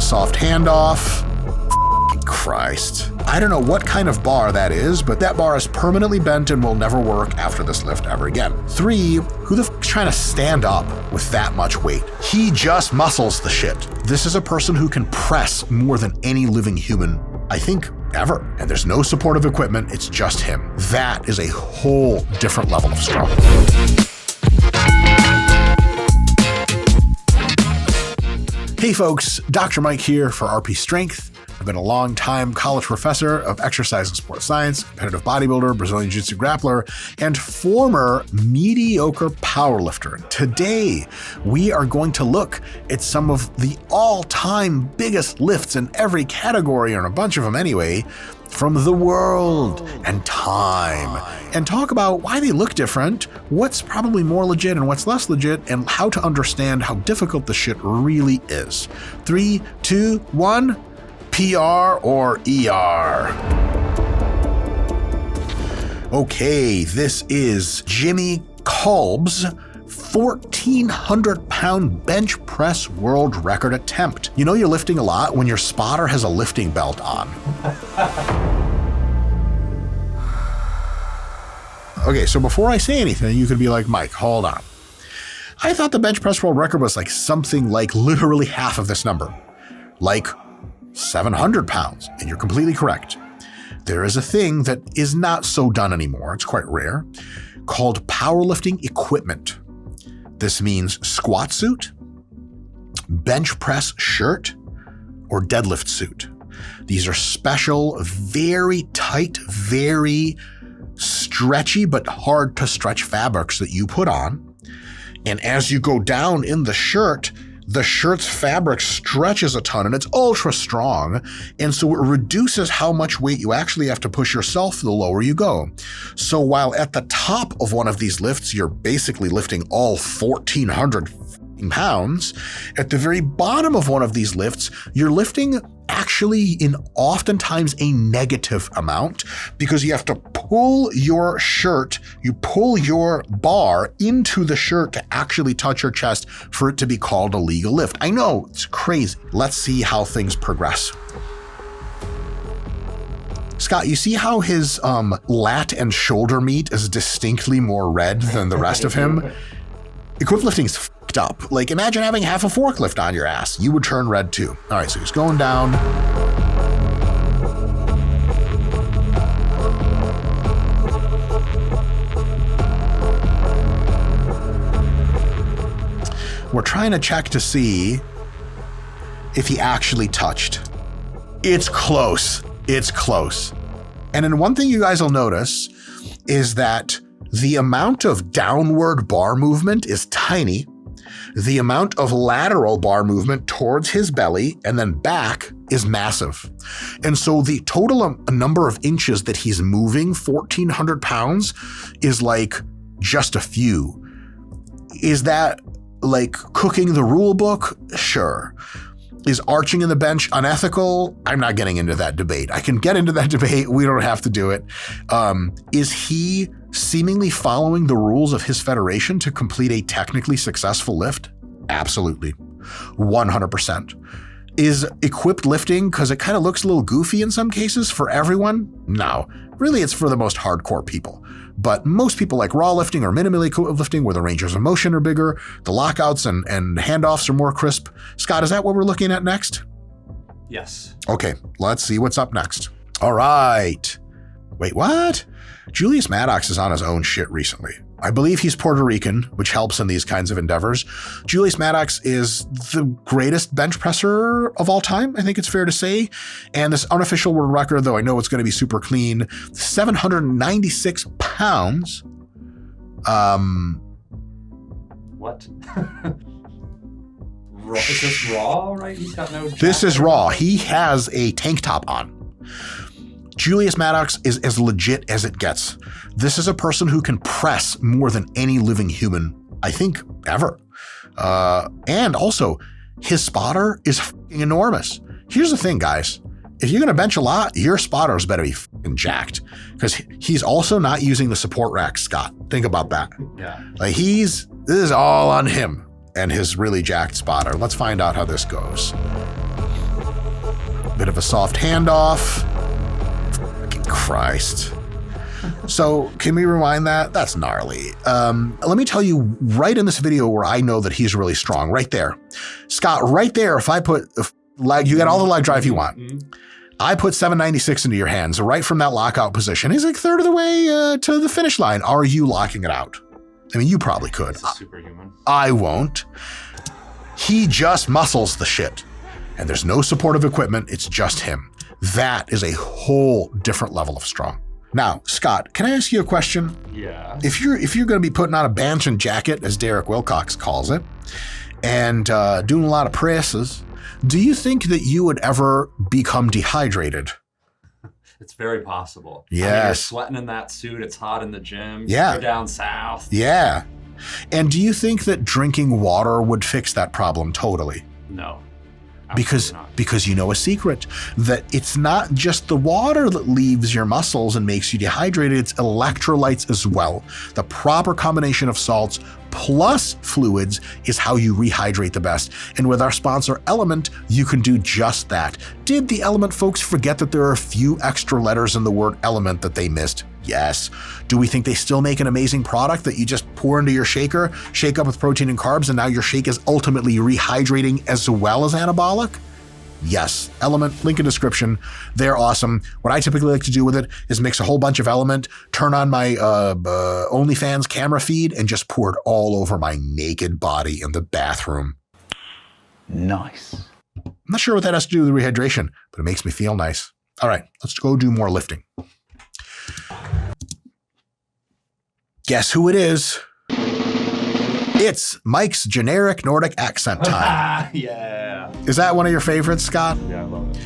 soft handoff. Christ. I don't know what kind of bar that is, but that bar is permanently bent and will never work after this lift ever again. 3, who the f*** is trying to stand up with that much weight? He just muscles the shit. This is a person who can press more than any living human, I think, ever. And there's no supportive equipment, it's just him. That is a whole different level of strong. Hey folks, Dr. Mike here for RP Strength. I've been a long-time college professor of exercise and sports science, competitive bodybuilder, Brazilian Jiu-Jitsu grappler, and former mediocre powerlifter. Today, we are going to look at some of the all-time biggest lifts in every category, or a bunch of them anyway, from the world and time, and talk about why they look different, what's probably more legit and what's less legit, and how to understand how difficult the shit really is. 3, 2, 1... PR or ER. Okay, this is Jimmy Kolb's 1,400-pound bench press world record attempt. You know you're lifting a lot when your spotter has a lifting belt on. Okay, so before I say anything, you could be like, Mike, hold on. I thought the bench press world record was like something like literally half of this number. Like 700 pounds, and you're completely correct. There is a thing that is not so done anymore, it's quite rare, called powerlifting equipment. This means squat suit, bench press shirt, or deadlift suit. These are special, very tight, very stretchy but hard to stretch fabrics that you put on. And as you go down in the shirt's fabric stretches a ton and it's ultra strong. And so it reduces how much weight you actually have to push yourself the lower you go. So while at the top of one of these lifts, you're basically lifting all 1,400 pounds, at the very bottom of one of these lifts, you're lifting actually in oftentimes a negative amount because you have to pull your bar into the shirt to actually touch your chest for it to be called a legal lift. I know, it's crazy. Let's see how things progress. Scott, you see how his lat and shoulder meat is distinctly more red than the rest of him? Equip lifting's f***ed up. Like, imagine having half a forklift on your ass. You would turn red too. All right, so he's going down. We're trying to check to see if he actually touched. It's close. It's close. And then one thing you guys will notice is that the amount of downward bar movement is tiny. The amount of lateral bar movement towards his belly and then back is massive. And so the total number of inches that he's moving, 1,400 pounds, is like just a few. Is that like cooking the rule book? Sure. Is arching in the bench unethical? I'm not getting into that debate. I can get into that debate. We don't have to do it. Is he seemingly following the rules of his federation to complete a technically successful lift? Absolutely. 100%. Is equipped lifting because it kind of looks a little goofy in some cases for everyone? No. Really, it's for the most hardcore people. But most people like raw lifting or minimally equipped lifting where the ranges of motion are bigger, the lockouts and handoffs are more crisp. Scott, is that what we're looking at next? Yes. Okay, let's see what's up next. All right. Wait, what? Julius Maddox is on his own shit recently. I believe he's Puerto Rican, which helps in these kinds of endeavors. Julius Maddox is the greatest bench presser of all time, I think it's fair to say. And this unofficial world record, though I know it's going to be super clean, 796 pounds. What? Is this raw, right? He's got no jacket. This is raw. He has a tank top on. Julius Maddox is as legit as it gets. This is a person who can press more than any living human, I think, ever. And also, his spotter is f***ing enormous. Here's the thing, guys. If you're going to bench a lot, your spotters better be f***ing jacked, because he's also not using the support rack, Scott. Think about that. Yeah. Like this is all on him and his really jacked spotter. Let's find out how this goes. Bit of a soft handoff. Fucking Christ. So can we rewind that? That's gnarly. Let me tell you right in this video where I know that he's really strong, right there. Scott, right there, if I put, you got all the leg drive you want. I put 796 into your hands right from that lockout position. He's like a third of the way to the finish line. Are you locking it out? I mean, you probably could. Superhuman. I won't. He just muscles the shit. And there's no supportive equipment. It's just him. That is a whole different level of strong. Now, Scott, can I ask you a question? Yeah. If you're going to be putting on a bantam jacket, as Derek Wilcox calls it, and doing a lot of presses, do you think that you would ever become dehydrated? It's very possible. Yes. I mean, you're sweating in that suit. It's hot in the gym. Yeah. You're down south. Yeah. And do you think that drinking water would fix that problem totally? No. Because you know a secret, that it's not just the water that leaves your muscles and makes you dehydrated, it's electrolytes as well. The proper combination of salts plus fluids is how you rehydrate the best. And with our sponsor Element, you can do just that. Did the Element folks forget that there are a few extra letters in the word element that they missed? Yes. Do we think they still make an amazing product that you just pour into your shaker, shake up with protein and carbs, and now your shake is ultimately rehydrating as well as anabolic? Yes. Element, link in description. They're awesome. What I typically like to do with it is mix a whole bunch of Element, turn on my OnlyFans camera feed, and just pour it all over my naked body in the bathroom. Nice. I'm not sure what that has to do with rehydration, but it makes me feel nice. All right, let's go do more lifting. Guess who it is? It's Mike's generic Nordic accent time. Yeah. Is that one of your favorites, Scott? Yeah, I love it.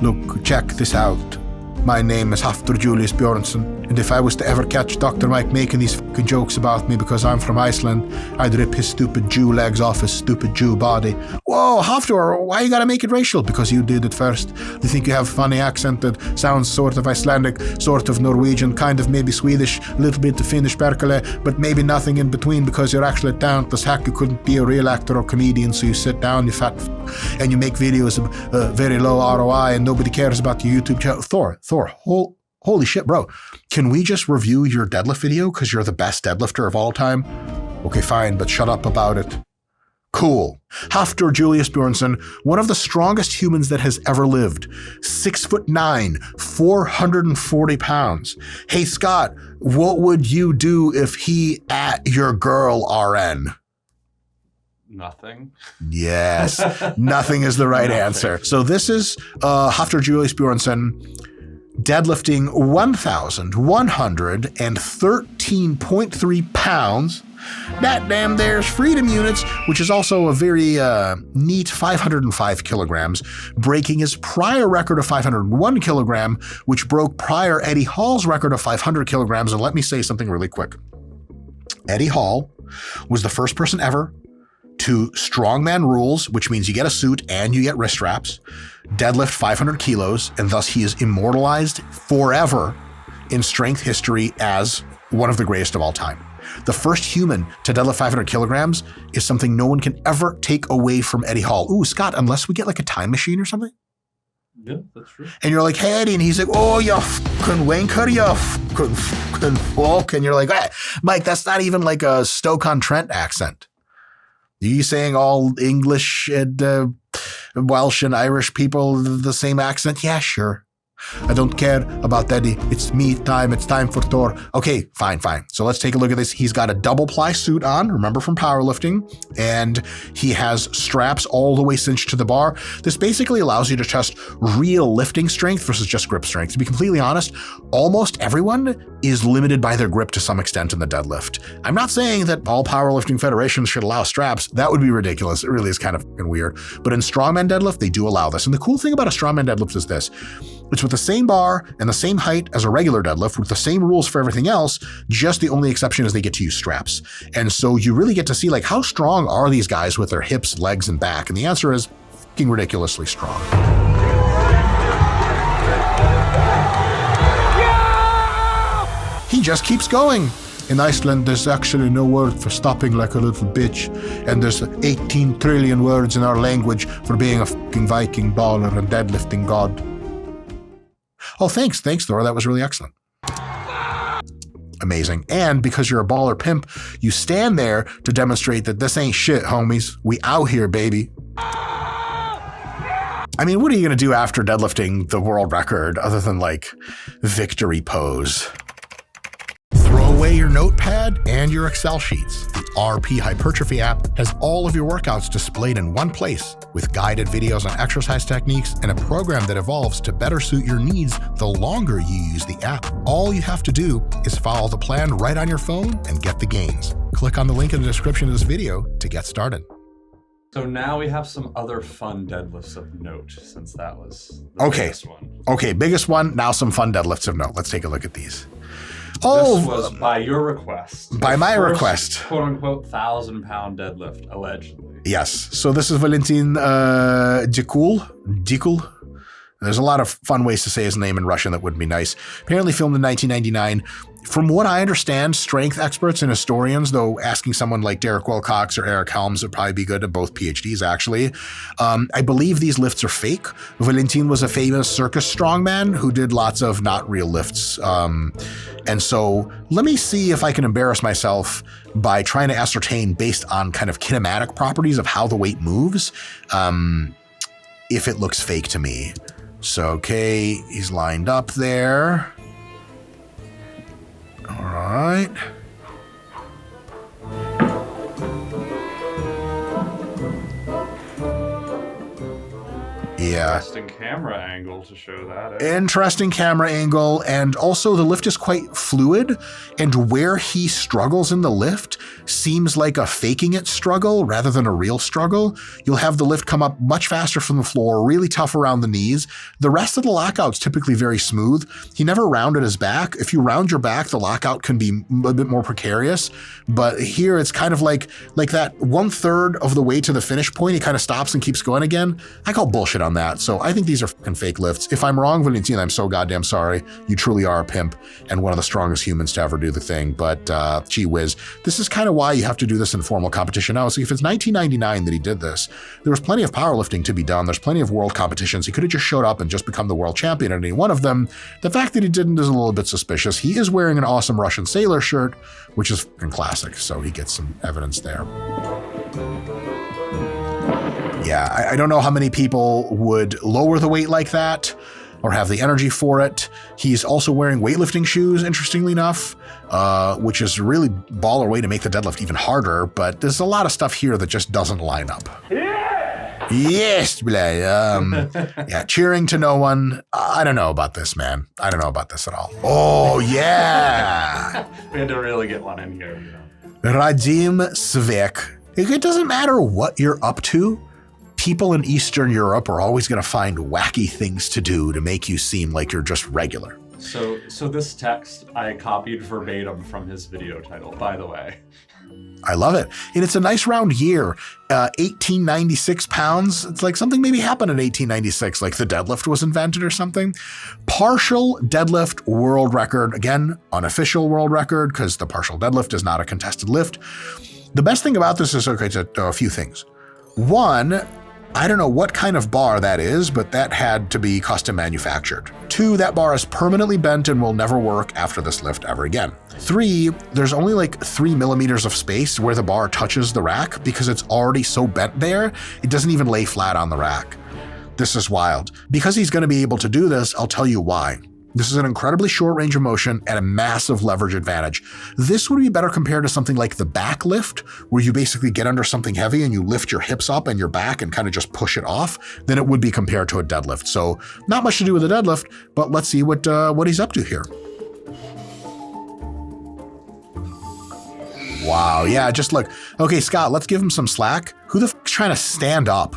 Look, check this out. My name is Thor Julius Bjornsson, and if I was to ever catch Dr. Mike making these fucking jokes about me because I'm from Iceland, I'd rip his stupid Jew legs off his stupid Jew body. Whoa, Haftor, why you gotta make it racial? Because you did it first. You think you have a funny accent that sounds sort of Icelandic, sort of Norwegian, kind of maybe Swedish, a little bit of Finnish perkele, but maybe nothing in between because you're actually a talent as heck. You couldn't be a real actor or comedian, so you sit down, you fat and you make videos of very low ROI and nobody cares about your YouTube channel. Thor, holy shit, bro. Can we just review your deadlift video because you're the best deadlifter of all time? Okay, fine, but shut up about it. Cool. Thor Julius Bjornsson, one of the strongest humans that has ever lived. 6'9", 440 pounds. Hey, Scott, what would you do if he at your girl RN? Nothing. Yes, nothing is the right answer. So this is Thor Julius Bjornsson deadlifting 1,113.3 pounds. That damn there's freedom units, which is also a very neat 505 kilograms, breaking his prior record of 501 kilogram, which broke prior Eddie Hall's record of 500 kilograms. And let me say something really quick. Eddie Hall was the first person ever to strongman rules, which means you get a suit and you get wrist straps, deadlift 500 kilos, and thus he is immortalized forever in strength history as one of the greatest of all time. The first human to deadlift 500 kilograms is something no one can ever take away from Eddie Hall. Ooh, Scott, unless we get like a time machine or something. Yeah, that's true. And you're like, hey, Eddie, and he's like, oh, you fucking wanker, you fucking fuck. And you're like, hey, Mike, that's not even like a Stoke-on-Trent accent. Are you saying all English and Welsh and Irish people the same accent? Yeah, sure. I don't care about Eddie. It's me time. It's time for Thor. Okay, fine. So let's take a look at this. He's got a double ply suit on, remember from powerlifting, and he has straps all the way cinched to the bar. This basically allows you to test real lifting strength versus just grip strength. To be completely honest, almost everyone is limited by their grip to some extent in the deadlift. I'm not saying that all powerlifting federations should allow straps. That would be ridiculous. It really is kind of weird. But in strongman deadlift, they do allow this. And the cool thing about a strongman deadlift is this. It's with the same bar and the same height as a regular deadlift with the same rules for everything else, just the only exception is they get to use straps. And so you really get to see like how strong are these guys with their hips, legs, and back? And the answer is fucking ridiculously strong. He just keeps going. In Iceland, there's actually no word for stopping like a little bitch, and there's 18 trillion words in our language for being a fucking Viking baller and deadlifting god. Oh, thanks, Thor. That was really excellent. Amazing. And because you're a baller pimp, you stand there to demonstrate that this ain't shit, homies. We out here, baby. I mean, what are you going to do after deadlifting the world record other than like victory pose? Throw away your notepad and your Excel sheets. The RP Hypertrophy app has all of your workouts displayed in one place with guided videos on exercise techniques and a program that evolves to better suit your needs the longer you use the app. All you have to do is follow the plan right on your phone and get the gains. Click on the link in the description of this video to get started. So now we have some other fun deadlifts of note, since that was the biggest one. Okay, biggest one. Now some fun deadlifts of note. Let's take a look at these. This was by your request. By my request. Quote unquote 1,000-pound deadlift, allegedly. Yes. So this is Valentin Dikul. There's a lot of fun ways to say his name in Russian that would be nice. Apparently filmed in 1999. From what I understand, strength experts and historians, though asking someone like Derek Wilcox or Eric Helms would probably be good at both PhDs, actually. I believe these lifts are fake. Valentin was a famous circus strongman who did lots of not real lifts. And so let me see if I can embarrass myself by trying to ascertain based on kind of kinematic properties of how the weight moves, if it looks fake to me. So, okay, he's lined up there. All right. Yeah. Interesting camera angle to show that. Interesting camera angle, and also the lift is quite fluid, and where he struggles in the lift seems like a faking it struggle rather than a real struggle. You'll have the lift come up much faster from the floor, really tough around the knees. The rest of the lockout's typically very smooth. He never rounded his back. If you round your back, the lockout can be a bit more precarious, but here it's kind of like that 1/3 of the way to the finish point, he kind of stops and keeps going again. I call bullshit on that. So I think these are fucking fake lifts. If I'm wrong, Valentin, I'm so goddamn sorry. You truly are a pimp and one of the strongest humans to ever do the thing. But gee whiz, this is kind of why you have to do this in formal competition now. So if it's 1999 that he did this, there was plenty of powerlifting to be done. There's plenty of world competitions. He could have just showed up and just become the world champion at any one of them. The fact that he didn't is a little bit suspicious. He is wearing an awesome Russian sailor shirt, which is fucking classic. So he gets some evidence there. Yeah, I don't know how many people would lower the weight like that or have the energy for it. He's also wearing weightlifting shoes, interestingly enough, which is a really baller way to make the deadlift even harder, but there's a lot of stuff here that just doesn't line up. Yeah! Yes, yeah, cheering to no one. I don't know about this, man. I don't know about this at all. Oh, yeah! We had to really get one in here, you know. Radim Svek. It doesn't matter what you're up to. People in Eastern Europe are always going to find wacky things to do to make you seem like you're just regular. So this text I copied verbatim from his video title, by the way. I love it. And it's a nice round year. 1896 pounds. It's like something maybe happened in 1896, like the deadlift was invented or something. Partial deadlift world record. Again, unofficial world record because the partial deadlift is not a contested lift. The best thing about this is, okay, a few things. One, I don't know what kind of bar that is, but that had to be custom manufactured. 2, that bar is permanently bent and will never work after this lift ever again. 3, there's only like 3 millimeters of space where the bar touches the rack because it's already so bent there, it doesn't even lay flat on the rack. This is wild. Because he's going to be able to do this, I'll tell you why. This is an incredibly short range of motion and a massive leverage advantage. This would be better compared to something like the back lift, where you basically get under something heavy and you lift your hips up and your back and kind of just push it off, than it would be compared to a deadlift. So not much to do with a deadlift, but let's see what he's up to here. Wow, yeah, just look. Okay, Scott, let's give him some slack. Who the f***'s trying to stand up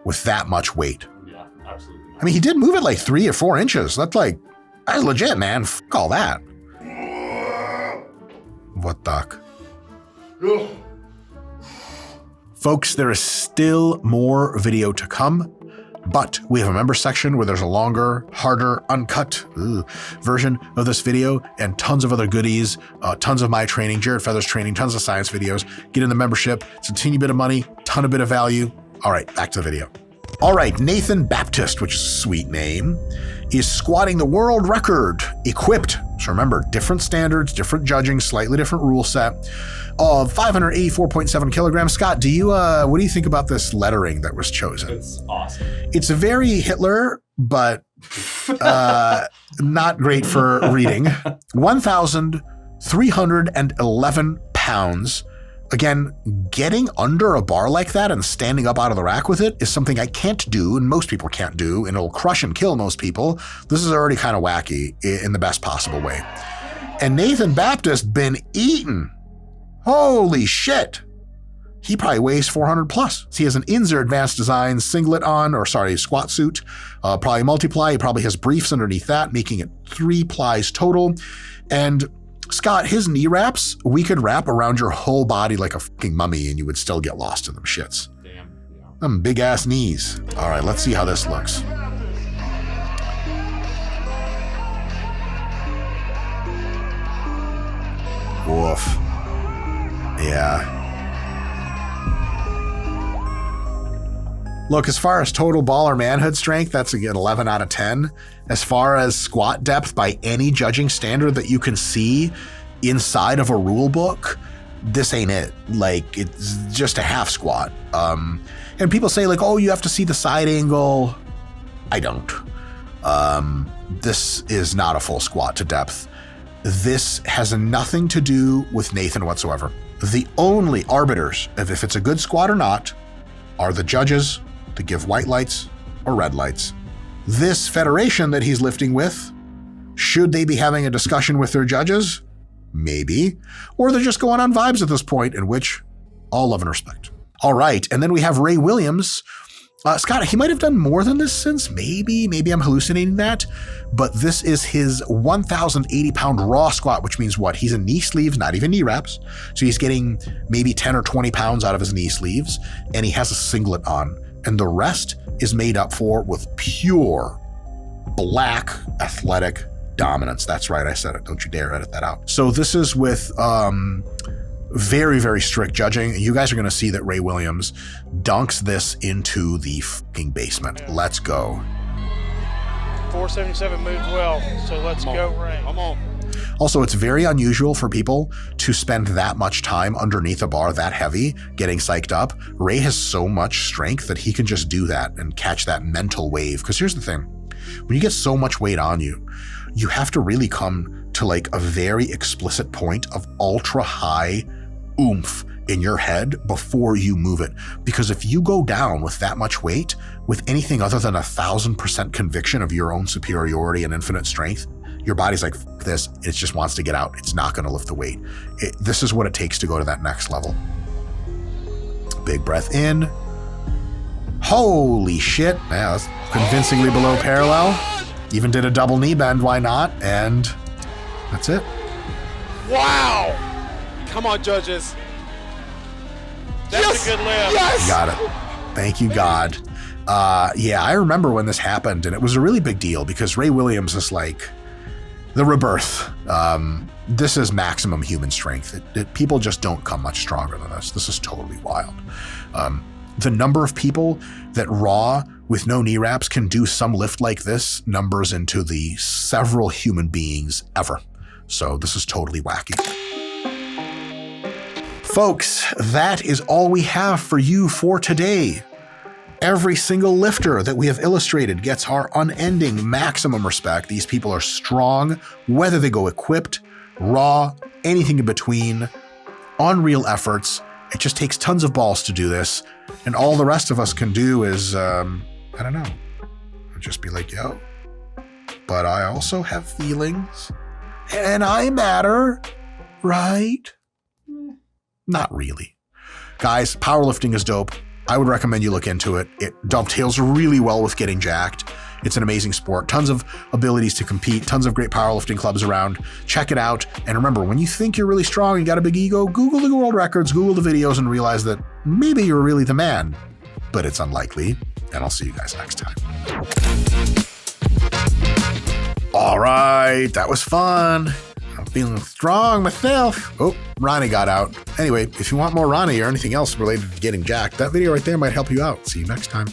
with that much weight? Yeah, absolutely. I mean, he did move it like 3 or 4 inches. That's legit, man. F*** all that. What the? Folks, there is still more video to come. But we have a member section where there's a longer, harder, uncut version of this video and tons of other goodies, tons of my training, Jared Feather's training, tons of science videos. Get in the membership. It's a teeny bit of money, ton of bit of value. All right, back to the video. All right, Nathan Baptist, which is a sweet name, is squatting the world record equipped. So remember, different standards, different judging, slightly different rule set of 584.7 kilograms. Scott, do you what do you think about this lettering that was chosen? It's awesome. It's a very Hitler, but not great for reading. 1,311 pounds. Again, getting under a bar like that and standing up out of the rack with it is something I can't do, and most people can't do, and it'll crush and kill most people. This is already kind of wacky in the best possible way. And Nathan Baptist been eaten. Holy shit. He probably weighs 400 plus. He has an Inzer Advanced Design singlet on, squat suit, probably multiply. He probably has briefs underneath that, making it 3 plies total. And Scott, his knee wraps, we could wrap around your whole body like a fucking mummy and you would still get lost in them shits. Damn. Yeah. Them big ass knees. All right, let's see how this looks. Woof. Yeah. Look, as far as total baller manhood strength, that's again 11 out of 10. As far as squat depth by any judging standard that you can see inside of a rule book, this ain't it. Like, it's just a half squat. And people say like, oh, you have to see the side angle. I don't. This is not a full squat to depth. This has nothing to do with Nathan whatsoever. The only arbiters of if it's a good squat or not are the judges to give white lights or red lights. This federation that he's lifting with, should they be having a discussion with their judges? Maybe. Or they're just going on vibes at this point, in which all love and respect. All right, and then we have Ray Williams. Scott, he might have done more than this since, maybe I'm hallucinating that, but this is his 1,080 pound raw squat, which means what? He's in knee sleeves, not even knee wraps. So he's getting maybe 10 or 20 pounds out of his knee sleeves, and he has a singlet on. And the rest is made up for with pure black athletic dominance. That's right, I said it. Don't you dare edit that out. So this is with very, very strict judging. You guys are going to see that Ray Williams dunks this into the fucking basement. Let's go. 477 moves well, so let's go, Ray. Come on. Also, it's very unusual for people to spend that much time underneath a bar that heavy, getting psyched up. Ray has so much strength that he can just do that and catch that mental wave. Because here's the thing, when you get so much weight on you, you have to really come to like a very explicit point of ultra high oomph in your head before you move it. Because if you go down with that much weight, with anything other than 1,000% conviction of your own superiority and infinite strength, your body's like, F this, it just wants to get out. It's not going to lift the weight. This is what it takes to go to that next level. Big breath in. Holy shit. Yeah, that's convincingly below parallel. Even did a double knee bend, why not? And that's it. Wow. Come on, judges. That's a good lift. Yes! Got it. Thank you, God. Yeah, I remember when this happened, and it was a really big deal because Ray Williams is like the rebirth. This is maximum human strength. People just don't come much stronger than this. This is totally wild. The number of people that raw with no knee wraps can do some lift like this numbers into the several human beings ever. So this is totally wacky. Folks, that is all we have for you for today. Every single lifter that we have illustrated gets our unending maximum respect. These people are strong, whether they go equipped, raw, anything in between, unreal efforts. It just takes tons of balls to do this. And all the rest of us can do is, I don't know, just be like, yo, but I also have feelings and I matter, right? Not really. Guys, powerlifting is dope. I would recommend you look into it. It dovetails really well with getting jacked. It's an amazing sport. Tons of abilities to compete, tons of great powerlifting clubs around. Check it out. And remember, when you think you're really strong and got a big ego, Google the world records, Google the videos, and realize that maybe you're really the man, but it's unlikely. and I'll see you guys next time. All right, that was fun. I'm feeling strong myself. Oh, Ronnie got out. Anyway, if you want more Ronnie or anything else related to getting jacked, that video right there might help you out. See you next time.